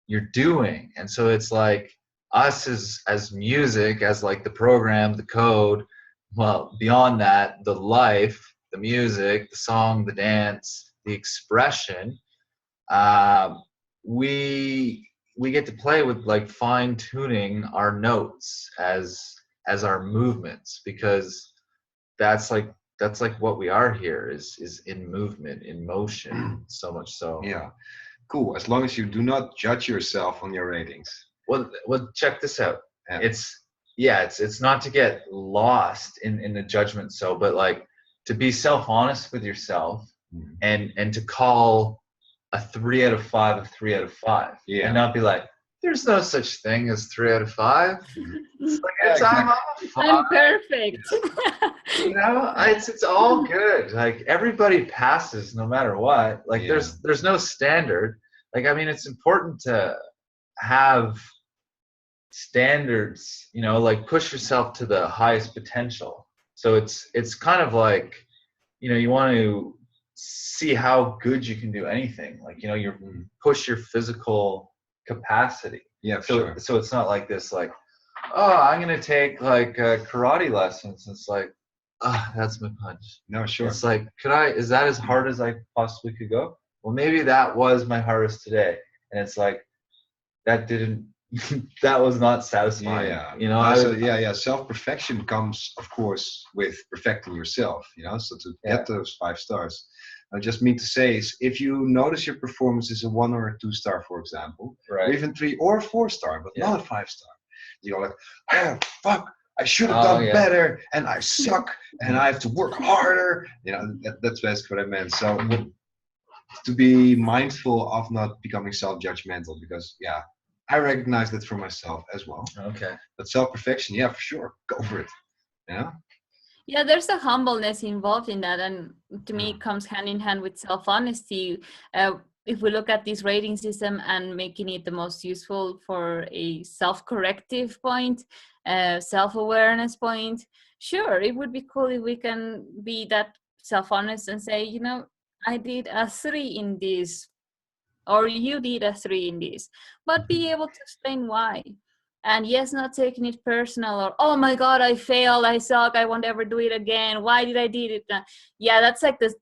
you're doing. And so it's like us as music, as like the program, the code, well, beyond that, the life, the music, the song, the dance, the expression, we get to play with like fine tuning our notes as our movements, because that's like what we are here, is in movement, in motion, so much so. Yeah, cool. As long as you do not judge yourself on your ratings. Well, check this out. Yeah. It's not to get lost in the judgment, so, but like to be self-honest with yourself, and to call a 3 out of 5 a 3 out of 5, and not be like, there's no such thing as 3 out of 5. It's like, I'm perfect. You know, it's all good. Like everybody passes no matter what. Like there's no standard. Like, I mean, it's important to have standards, you know, like push yourself to the highest potential. So it's kind of like, you know, you want to see how good you can do anything. Like, you know, you push your physical capacity. Yeah, so it's not like this, like, oh, I'm gonna take like karate lessons. It's like, that's my punch. No, sure. It's like, is that as hard as I possibly could go? Well, maybe that was my hardest today. And it's like, that was not satisfying. Yeah. You know, self-perfection comes, of course, with perfecting yourself, you know, so to get those 5 stars. I just mean to say is, if you notice your performance is a 1 or a 2 star, for example, or even 3 or 4 star, but not a 5 star, you go like, oh, fuck, I should have done better, and I suck, and I have to work harder. You know, that's basically what I meant. So to be mindful of not becoming self-judgmental, because I recognize that for myself as well. Okay. But self-perfection, for sure, go for it. Yeah. Yeah, there's a humbleness involved in that, and to me, it comes hand in hand with self-honesty. If we look at this rating system and making it the most useful for a self-corrective point, self-awareness point, sure, it would be cool if we can be that self-honest and say, you know, I did a 3 in this, or you did a 3 in this, but be able to explain why. And yes, not taking it personal, or, oh my God, I failed, I suck, I won't ever do it again. Why did I did it? That's like the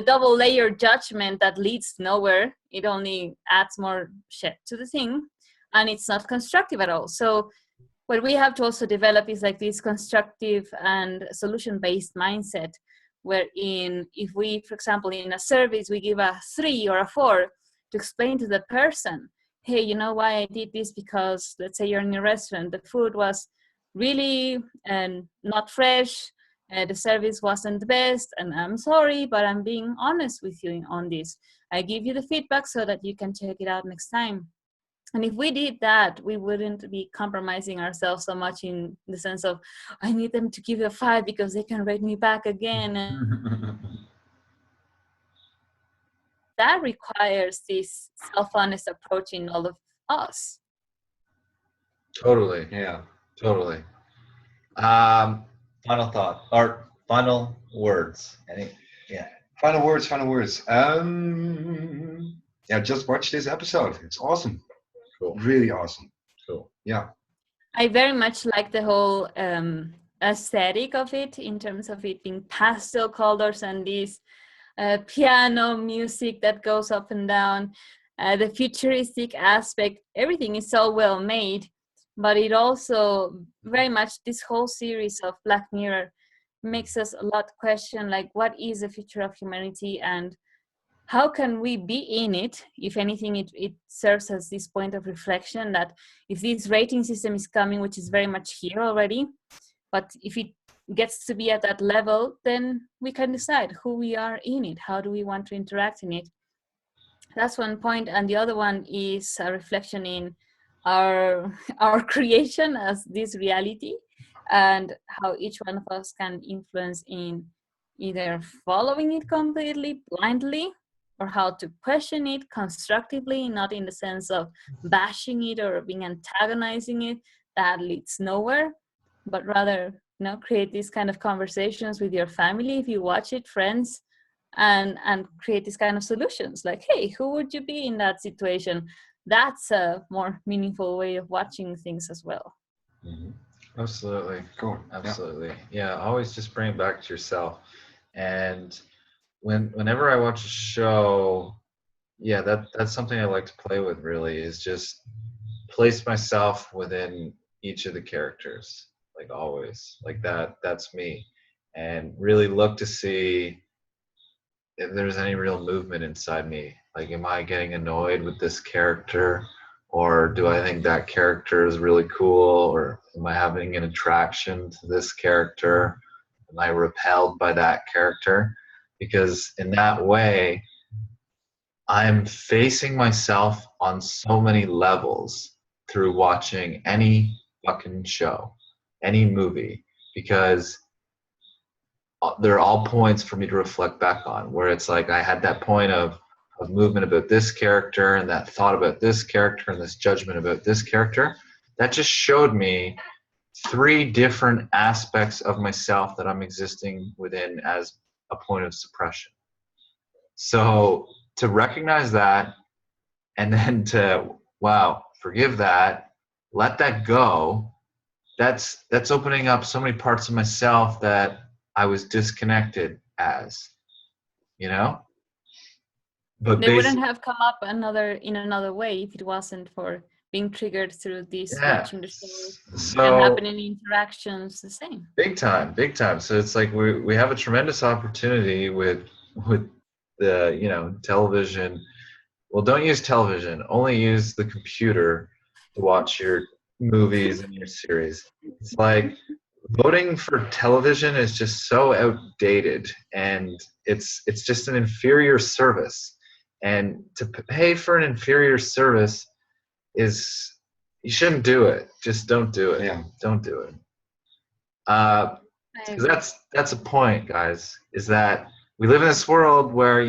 double layer judgment that leads nowhere. It only adds more shit to the thing, and it's not constructive at all. So what we have to also develop is like this constructive and solution-based mindset, wherein if we, for example, in a service, we give a 3 or a 4 to explain to the person, hey, you know why I did this? Because let's say you're in a restaurant, the food was really not fresh, The service wasn't the best, and I'm sorry, but I'm being honest with you on this. I give you the feedback so that you can check it out next time. And if we did that, we wouldn't be compromising ourselves so much in the sense of, I need them to give a 5 because they can rate me back again. And that requires this self-honest approach in all of us. Totally. Yeah. Totally. Final thought or final words. Any? Yeah. Final words. Final words. Yeah, just watch this episode. It's awesome. Cool. Really awesome. Cool. Yeah. I very much like the whole aesthetic of it, in terms of it being pastel colors and this piano music that goes up and down, the futuristic aspect. Everything is so well made, but it also very much, this whole series of Black Mirror makes us a lot question, like, what is the future of humanity and how can we be in it? If anything, it serves as this point of reflection that if this rating system is coming, which is very much here already, but if it gets to be at that level, then we can decide who we are in it. How do we want to interact in it? That's one point. And the other one is a reflection in our creation as this reality, and how each one of us can influence in either following it completely blindly, or how to question it constructively, not in the sense of bashing it or being antagonizing it. That leads nowhere, but rather, create these kind of conversations with your family if you watch it, friends, and create these kind of solutions. Like, hey, who would you be in that situation? That's a more meaningful way of watching things as well. Mm-hmm. Absolutely. Cool. Absolutely. Yeah. Always just bring it back to yourself. And whenever I watch a show, yeah, that's something I like to play with, really, is just place myself within each of the characters, like always, like that's me, and really look to see if there's any real movement inside me. Like, am I getting annoyed with this character, or do I think that character is really cool, or am I having an attraction to this character? Am I repelled by that character? Because in that way, I'm facing myself on so many levels through watching any fucking show, any movie, because they're all points for me to reflect back on, where it's like I had that point of movement about this character, and that thought about this character, and this judgment about this character. That just showed me 3 different aspects of myself that I'm existing within as a point of suppression. So to recognize that, and then to, wow, forgive that, let that go, that's opening up so many parts of myself that I was disconnected as, But They wouldn't have come up in another way if it wasn't for being triggered through this, watching the show, and happening interactions the same. Big time. So it's like we have a tremendous opportunity with the television. Well, don't use television. Only use the computer to watch your movies and your series. It's like voting for television is just so outdated, and it's just an inferior service. And to pay for an inferior service is, you shouldn't do it. Just don't do it. Yeah. Don't do it. Because that's a point, guys. Is that we live in this world where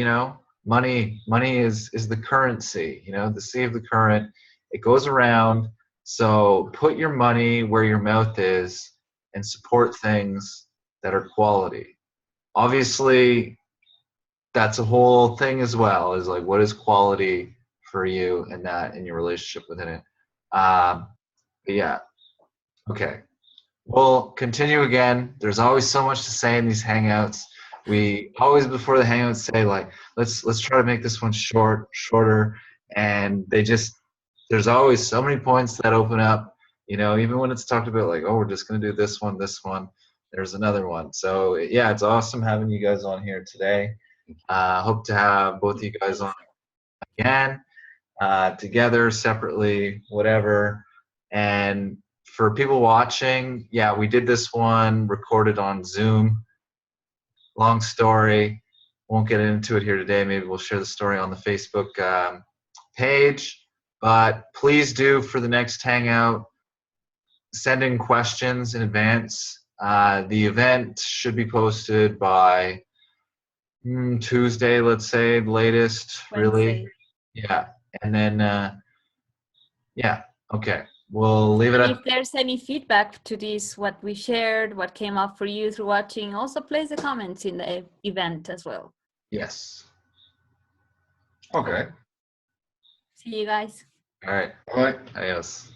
money is the currency. The sea of the current. It goes around. So put your money where your mouth is and support things that are quality. Obviously, that's a whole thing as well. Is like, what is quality for you, and that in your relationship within it. But yeah. Okay. We'll continue again. There's always so much to say in these hangouts. We always, before the hangouts, say like, let's try to make this one shorter, and there's always so many points that open up. Even when it's talked about like, oh, we're just gonna do this one. There's another one. So yeah, it's awesome having you guys on here today. Hope to have both of you guys on again, together, separately, whatever. And for people watching, yeah, we did this one recorded on Zoom. long story. Won't get into it here today. Maybe we'll share the story on the Facebook page. But please do, for the next Hangout, send in questions in advance. The event should be posted by Tuesday, let's say, the latest, really. Wednesday. Yeah. And then, yeah, okay. We'll leave it And at. if there's any feedback to this, what we shared, what came up for you through watching, also place the comments in the event as well. Yes. Okay. See you guys. All right. All right. Adios.